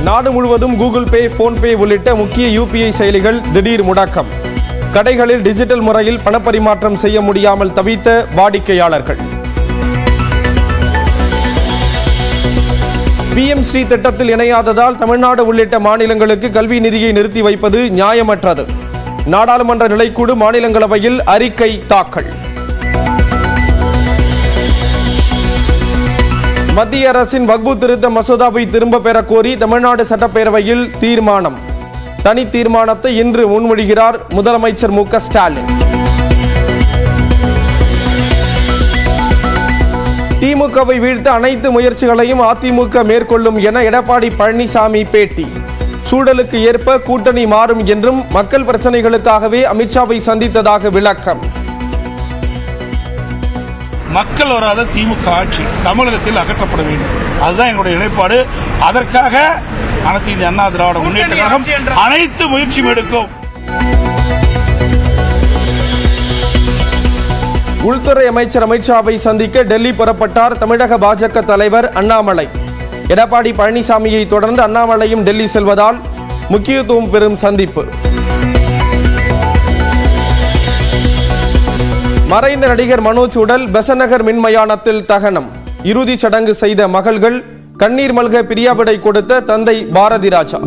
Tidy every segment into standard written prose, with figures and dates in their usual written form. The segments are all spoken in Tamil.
நாடு முழுவதும் கூகுள் பே, போன்பே உள்ளிட்ட முக்கிய UPI செயலிகள் திடீர் முடக்கம். கடைகளில் டிஜிட்டல் முறையில் பணப்பரிமாற்றம் செய்ய முடியாமல் தவித்த வாடிக்கையாளர்கள். PM-ஸ்ரீ திட்டத்தில் இணையாததால் தமிழ்நாடு உள்ளிட்ட மாநிலங்களுக்கு கல்வி நிதியை நிறுத்தி வைப்பது நியாயமற்றது. நாடாளுமன்ற நிலைக்குழு மாநிலங்களவையில் அறிக்கை தாக்கல். மத்திய அரசின் வக்பு திருத்த மசோதாவை திரும்ப பெற கோரி தமிழ்நாடு சட்டப்பேரவையில் தீர்மானம். தனி தீர்மானத்தை இன்று முன்மொழிகிறார் முதலமைச்சர் மு.க. ஸ்டாலின். திமுகவை வீழ்த்த அனைத்து முயற்சிகளையும் அதிமுக மேற்கொள்ளும் என எடப்பாடி பழனிசாமி பேட்டி. சூழலுக்கு ஏற்ப கூட்டணி மாறும் என்றும் மக்கள் பிரச்சனைகளுக்காகவே அமித்ஷாவை சந்தித்ததாக விளக்கம். மக்கள் வராத திமுக ஆட்சி தமிழகத்தில் அகற்றப்பட வேண்டும், அதுதான் எங்களுடைய நிலைப்பாடு. அதற்காக அனைத்து இந்திய அண்ணா திராவிட முன்னேற்ற கழகம் அனைத்து முயற்சியும் எடுக்கும். உள்துறை அமைச்சர் அமித்ஷாவை சந்திக்க டெல்லி புறப்பட்டார் தமிழக பாஜக தலைவர் அண்ணாமலை. எடப்பாடி பழனிசாமியை தொடர்ந்து அண்ணாமலையும் டெல்லி செல்வதால் முக்கியத்துவம் பெறும் சந்திப்பு. மறைந்த நடிகர் மனோஜ் உடல் பெசநகர் மின்மயானத்தில் தகனம். இறுதி சடங்கு செய்த மகள்கள், கண்ணீர் மல்க பிரியாவிடை கொடுத்த தந்தை பாரதி ராஜா.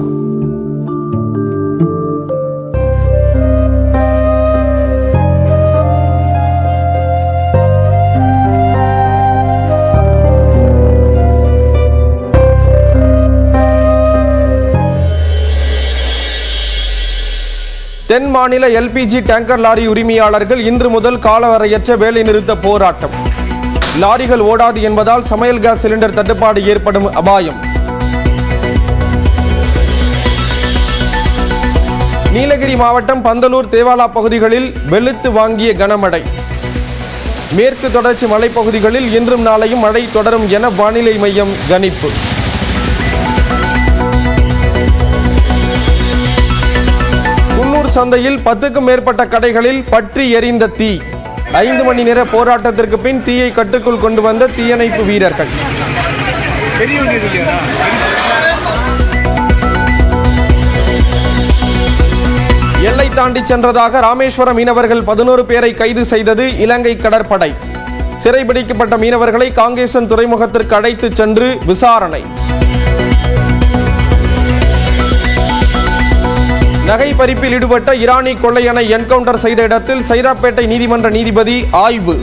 தென் மாநில LPG டேங்கர் லாரி உரிமையாளர்கள் இன்று முதல் காலவரையற்ற வேலைநிறுத்த போராட்டம். லாரிகள் ஓடாது என்பதால் சமையல் கேஸ் சிலிண்டர் தட்டுப்பாடு ஏற்படும் அபாயம். நீலகிரி மாவட்டம் பந்தலூர், தேவாலா பகுதிகளில் வெளுத்து வாங்கிய கனமழை. மேற்கு தொடர்ச்சி மலைப்பகுதிகளில் இன்றும் நாளையும் மழை தொடரும் என வானிலை மையம் கணிப்பு. சந்தையில் 10க்கும் மேற்பட்ட கடைகளில் பற்றி எரிந்த தீ. 5 மணி நேர போராட்டத்திற்கு பின் தீயை கட்டுக்குள் கொண்டு வந்த தீயணைப்பு வீரர்கள். எல்லை தாண்டி சென்றதாக ராமேஸ்வரம் மீனவர்கள் 11 பேரை கைது செய்தது இலங்கை கடற்படை. சிறைபிடிக்கப்பட்ட மீனவர்களை காங்கேசன் துறைமுகத்திற்கு அழைத்து சென்று விசாரணை. நகை பறிப்பில் ஈடுபட்ட ஈரானி கொள்ளையனை என்கவுண்டர் செய்த இடத்தில் சைதாப்பேட்டை நீதிமன்ற நீதிபதி ஆய்வு.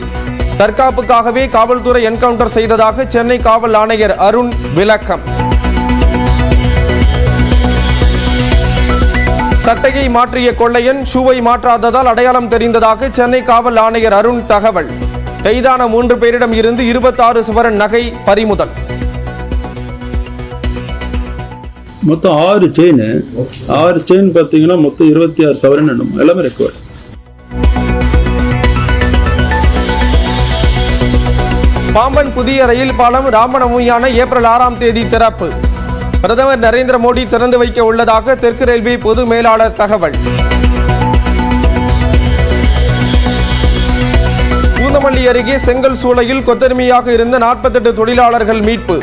தற்காப்புக்காகவே காவல்துறை என்கவுண்டர் செய்ததாக சென்னை காவல் ஆணையர் அருண் விளக்கம். சட்டையை மாற்றிய கொள்ளையன் ஷூவை மாற்றாததால் அடையாளம் தெரிந்ததாக சென்னை காவல் ஆணையர் அருண் தகவல். கைதான 3 பேரிடம் இருந்து 26 சவரன் நகை பறிமுதல். மொத்தம் 6 செயின் பார்த்தீங்கன்னா மொத்தம் 26 சவரன் எல்லாமே ரெக்கார்ட். பாம்பன் புதிய ரயில் பாலம் ராமநவமியான ஏப்ரல் 6ஆம் தேதி திறப்பு. பிரதமர் நரேந்திர மோடி திறந்து வைக்க உள்ளதாக தெற்கு ரயில்வே பொது மேலாளர் தகவல். பூந்தமல்லி அருகே செங்கல் சூளையில் கொத்தடிமையாக இருந்த 48 தொழிலாளர்கள் மீட்பு.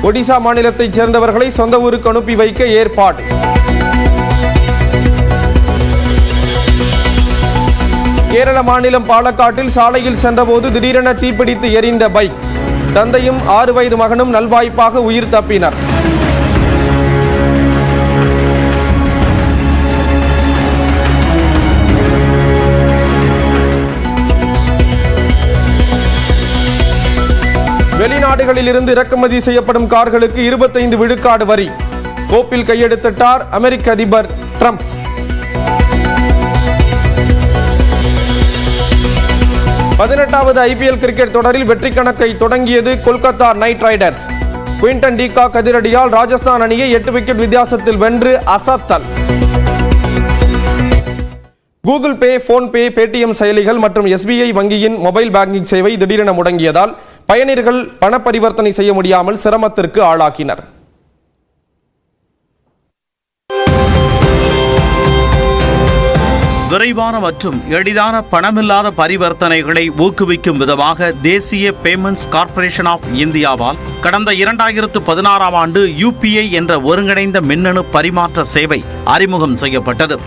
ஒடிசா மாநிலத்தைச் சேர்ந்தவர்களை சொந்த ஊருக்கு அனுப்பி வைக்க ஏற்பாடு. கேரள மாநிலம் பாலக்காட்டில் சாலையில் சென்றபோது திடீரென தீப்பிடித்து எரிந்த பைக். தந்தையும் 6 வயது மகனும் நல்வாய்ப்பாக உயிர் தப்பினர். வெளிநாடுகளில் இருந்து இறக்குமதி செய்யப்படும் கார்களுக்கு 25 விழுக்காடு வரி. கோப்பில் கையெழுத்திட்டார் அமெரிக்க அதிபர் ட்ரம்ப். பதினெட்டாவது IPL கிரிக்கெட் தொடரில் வெற்றி கணக்கை தொடங்கியது Kolkata Knight Riders. Quinton de Kock அதிரடியால் ராஜஸ்தான் அணியை 8 விக்கெட் வித்தியாசத்தில் வென்று அசத்தல். கூகுள் பே, போன்பே, பேடிஎம் செயலிகள் மற்றும் SBI வங்கியின் மொபைல் பேங்கிங் சேவை திடீரென முடங்கியதால் பயணிகள் பண பரிவர்த்தனை செய்ய முடியாமல் சிரமத்திற்கு ஆளாக்கினர். விரைவான மற்றும் எளிதான பணமில்லாத பரிவர்த்தனைகளை ஊக்குவிக்கும் விதமாக தேசிய பேமெண்ட்ஸ் கார்ப்பரேஷன் ஆஃப் இந்தியாவால் கடந்த 2016ஆம் ஆண்டு UPI என்ற ஒருங்கிணைந்த மின்னணு பரிமாற்ற சேவை அறிமுகம் செய்யப்பட்டது.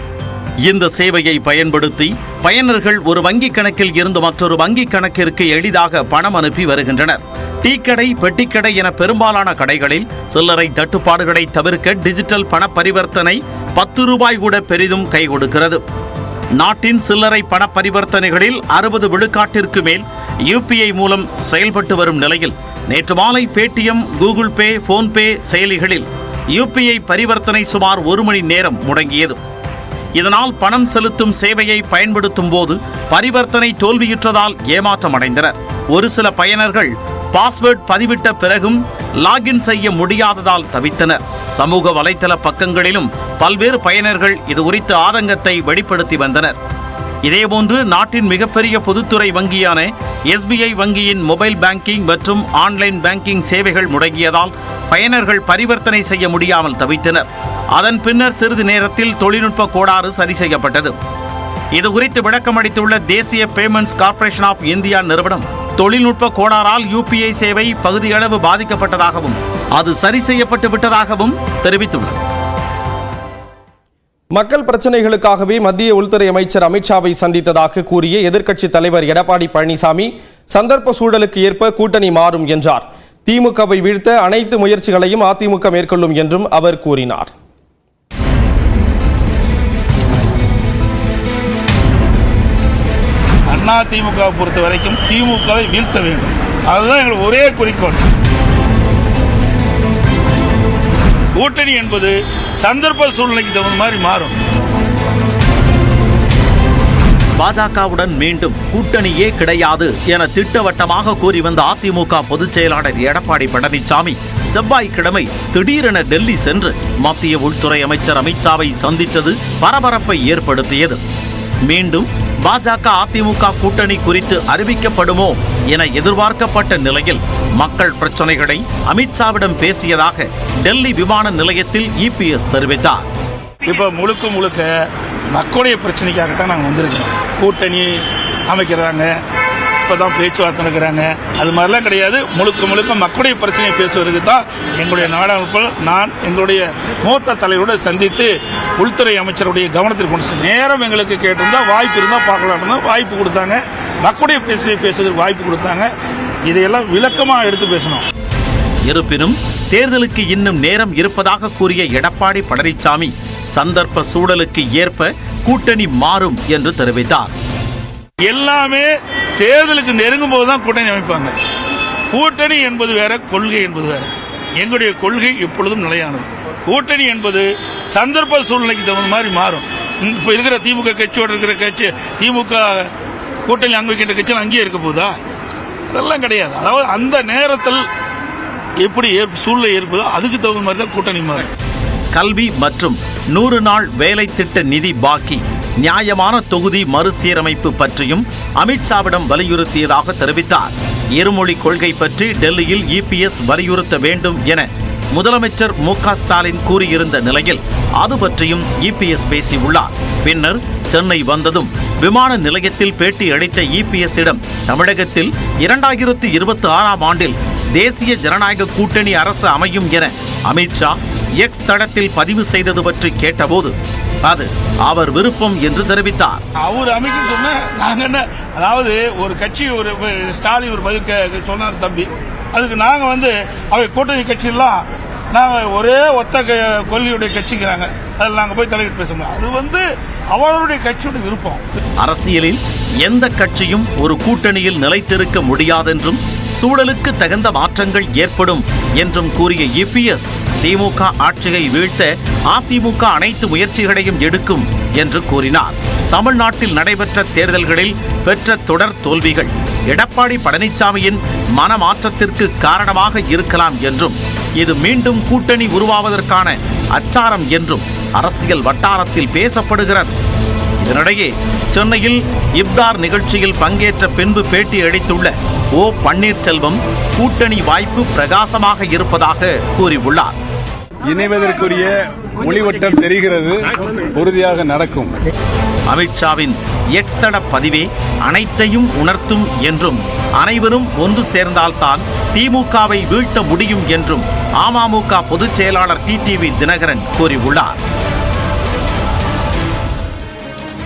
இந்த சேவையை பயன்படுத்தி பயனர்கள் ஒரு வங்கிக் கணக்கில் இருந்து மற்றொரு வங்கிக் கணக்கிற்கு எளிதாக பணம் அனுப்பி வருகின்றனர். டீக்கடை, பெட்டிக்கடை என பெரும்பாலான கடைகளில் சில்லறை தட்டுப்பாடுகளை தவிர்க்க டிஜிட்டல் பண பரிவர்த்தனை 10 ரூபாய் கூட பெரிதும் கை கொடுக்கிறது. நாட்டின் சில்லறை பண பரிவர்த்தனைகளில் 60 விழுக்காட்டிற்கு மேல் UPI மூலம் செயல்பட்டு வரும் நிலையில் நேற்று மாலை பேடிஎம், கூகுள் பே, போன்பே செயலிகளில் UPI பரிவர்த்தனை சுமார் 1 மணி நேரம் முடங்கியது. இதனால் பணம் செலுத்தும் சேவையை பயன்படுத்தும் போது பரிவர்த்தனை தோல்வியுற்றதால் ஏமாற்றமடைந்தனர். ஒரு சில பயனர்கள் பாஸ்வேர்ட் பதிவிட்ட பிறகும் லாகின் செய்ய முடியாததால் தவித்தனர். சமூக வலைதள பக்கங்களிலும் பல்வேறு பயனர்கள் இது குறித்து ஆதங்கத்தை வெளிப்படுத்தி வந்தனர். இதேபோன்று நாட்டின் மிகப்பெரிய பொதுத்துறை வங்கியான SBI வங்கியின் மொபைல் பேங்கிங் மற்றும் ஆன்லைன் பேங்கிங் சேவைகள் முடங்கியதால் பயனர்கள் பரிவர்த்தனை செய்ய முடியாமல் தவித்தனர். அதன் பின்னர் சிறிது நேரத்தில் தொழில்நுட்ப கோளாறு சரி செய்யப்பட்டது. இதுகுறித்து விளக்கமளித்துள்ள தேசிய பேமெண்ட்ஸ் கார்ப்பரேஷன் ஆஃப் இந்தியா நிறுவனம், தொழில்நுட்ப கோளாறால் UPI சேவை பகுதியளவு பாதிக்கப்பட்டதாகவும் அது சரி செய்யப்பட்டு விட்டதாகவும் தெரிவித்துள்ளது. மக்கள் பிரச்சனைகளுக்காகவே மத்திய உள்துறை அமைச்சர் அமித்ஷாவை சந்தித்ததாக கூறிய எதிர்க்கட்சித் தலைவர் எடப்பாடி பழனிசாமி சந்தர்ப்ப சூழலுக்கு ஏற்ப கூட்டணி மாறும் என்றார். திமுகவை வீழ்த்த அனைத்து முயற்சிகளையும் அதிமுக மேற்கொள்ளும் என்றும் அவர் கூறினார். அதிமுக பொறுத்த வரைக்கும் திமுகவை வீழ்த்த வேண்டும். அதுதான் எங்களுக்கு ஒரே குறிக்கோள். கூட்டணி என்பது சந்தர்ப்ப சூழ்நிலைக்கு தகுந்த மாதிரி மாறும். பாஜகவுடன் மீண்டும் கூட்டணியே கிடையாது என திட்டவட்டமாக கூறி வந்த அதிமுக பொதுச் செயலாளர் எடப்பாடி பழனிசாமி செவ்வாய்க்கிழமை திடீரென டெல்லி சென்று மத்திய உள்துறை அமைச்சர் அமித்ஷாவை சந்தித்தது பரபரப்பை ஏற்படுத்தியது. மீண்டும் பாஜக அதிமுக கூட்டணி குறித்து அறிவிக்கப்படுமோ என எதிர்பார்க்கப்பட்ட நிலையில் மக்கள் பிரச்சனைகளை அமித்ஷாவிடம் பேசியதாக டெல்லி விமான நிலையத்தில் EPS தெரிவித்தார். இப்ப முழுக்க மக்களுடைய பிரச்சனைக்காகத்தான் நாங்கள் வந்திருக்கிறோம். கூட்டணி அமைக்கிறாங்க, இப்பதான் பேச்சுவார்த்தை நடக்கிறாங்க, அது மாதிரிலாம் கிடையாது. முழுக்க மக்களுடைய பிரச்சனையை பேசுவதற்கு தான் எங்களுடைய நாடாளுமன்ற நான் எங்களுடைய மூத்த தலைவரோடு சந்தித்து உள்துறை அமைச்சருடைய கவனத்தில் கொண்டு நேரம் எங்களுக்கு கேட்டிருந்தா வாய்ப்பு இருந்தால் பார்க்கலாம்னு வாய்ப்பு கொடுத்தாங்க. மக்களுடைய பிரச்சனையை பேசுவதற்கு வாய்ப்பு கொடுத்தாங்க. இதையெல்லாம் விளக்கமாக எடுத்து பேசணும். இருப்பினும் தேர்தலுக்கு இன்னும் நேரம் இருப்பதாக கூறிய எடப்பாடி பழனிசாமி சந்தர்ப்ப சூழலுக்கு ஏற்ப கூட்டணி மாறும் என்று தெரிவித்தார். எல்லாமே தேர்தலுக்கு நெருங்கும் போதுதான் கூட்டணி அமைப்பாங்க. கூட்டணி என்பது வேற, கொள்கை என்பது வேற. எங்களுடைய கொள்கை எப்பொழுதும் நிலையானது. கூட்டணி என்பது சந்தர்ப்ப சூழ்நிலைக்கு தகுந்த மாதிரி மாறும். இப்ப இருக்கிற திமுக கட்சியோட இருக்கிற கட்சி, திமுக கூட்டணி அங்க வைக்கின்ற கட்சி அங்கேயே இருக்க போதா? அதெல்லாம் கிடையாது. அதாவது அந்த நேரத்தில் எப்படி சூழ்நிலை ஏற்பதோ அதுக்கு தகுந்த மாதிரி தான் கூட்டணி மாறும். கல்வி மற்றும் 100 நாள் வேலை திட்ட நிதி பாக்கி, நியாயமான தொகுதி மறுசீரமைப்பு பற்றியும் அமித்ஷாவிடம் வலியுறுத்தியதாக தெரிவித்தார். இருமொழி கொள்கை பற்றி டெல்லியில் EPS வலியுறுத்த வேண்டும் என முதலமைச்சர் MK ஸ்டாலின் கூறியிருந்த நிலையில் அது பற்றியும் EPS பேசியுள்ளார். பின்னர் சென்னை வந்ததும் விமான நிலையத்தில் பேட்டி அளித்த EPS-இடம் தமிழகத்தில் 2026ஆம் ஆண்டில் தேசிய ஜனநாயக கூட்டணி அரசு அமையும் என அமித்ஷா X தளத்தில் பதிவு செய்தது பற்றி கேட்டபோது அது அவர் விருப்பம் என்று தெரிவித்தார். அவர் அமைக்க சொன்ன நாங்க என்ன, அதாவது ஒரு கட்சி ஒரு ஸ்டாலின் ஒரு பதில் சொன்னார் தம்பி, அதுக்கு நாங்க அவை கூட்டணி கட்சி எல்லாம் நாங்க ஒரே ஒத்த கொள்கையுடைய கட்சிக்கிறாங்க, அதில் நாங்க போய் தலையிட்டு பேசணும். அது அவருடைய கட்சியோட விருப்பம். அரசியலில் எந்த கட்சியும் ஒரு கூட்டணியில் நிலைத்திருக்க முடியாதென்றும் சூழலுக்கு தகுந்த மாற்றங்கள் ஏற்படும் என்றும் கூறிய EPS திமுக ஆட்சியை வீழ்த்த அதிமுக அனைத்து முயற்சிகளையும் எடுக்கும் என்று கூறினார். தமிழ்நாட்டில் நடைபெற்ற தேர்தல்களில் பெற்ற தொடர் தோல்விகள் எடப்பாடி பழனிசாமியின் மனமாற்றத்திற்கு காரணமாக இருக்கலாம் என்றும் இது மீண்டும் கூட்டணி உருவாவதற்கான அச்சாரம் என்றும் அரசியல் வட்டாரத்தில் பேசப்படுகிறது. இதனிடையே சென்னையில் இப்தார் நிகழ்ச்சியில் பங்கேற்ற பின்பு பேட்டி அளித்துள்ள O. பன்னீர்செல்வம் கூட்டணி வாய்ப்பு பிரகாசமாக இருப்பதாக கூறியுள்ளார். இணைவதற்குரிய ஒளிவட்டம் தெரிகிறது, உறுதியாக நடக்கும். அமித்ஷாவின் எக்ஸ் தட பதிவே அனைத்தையும் உணர்த்தும் என்றும் அனைவரும் ஒன்று சேர்ந்தால்தான் திமுகவை வீழ்த்த முடியும் என்றும் அமமுக பொதுச் செயலாளர் டிடிவி தினகரன் கூறியுள்ளார்.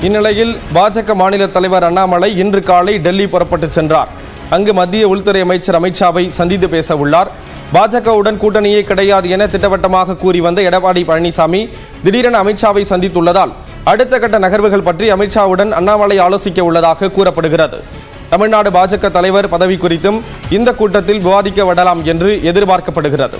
இந்நிலையில் பாஜக மாநில தலைவர் அண்ணாமலை இன்று காலை டெல்லி புறப்பட்டு சென்றார். அங்கு மத்திய உள்துறை அமைச்சர் அமித்ஷாவை சந்தித்து பேச உள்ளார். பாஜகவுடன் கூட்டணியே கிடையாது என திட்டவட்டமாக கூறி வந்த எடப்பாடி பழனிசாமி திடீரென அமித்ஷாவை சந்தித்துள்ளதால் அடுத்த கட்ட நகர்வுகள் பற்றி அமித்ஷாவுடன் அண்ணாமலை ஆலோசிக்க உள்ளதாக கூறப்படுகிறது. தமிழ்நாடு பாஜக தலைவர் பதவி குறித்தும் இந்த கூட்டத்தில் விவாதிக்கப்படலாம் என்று எதிர்பார்க்கப்படுகிறது.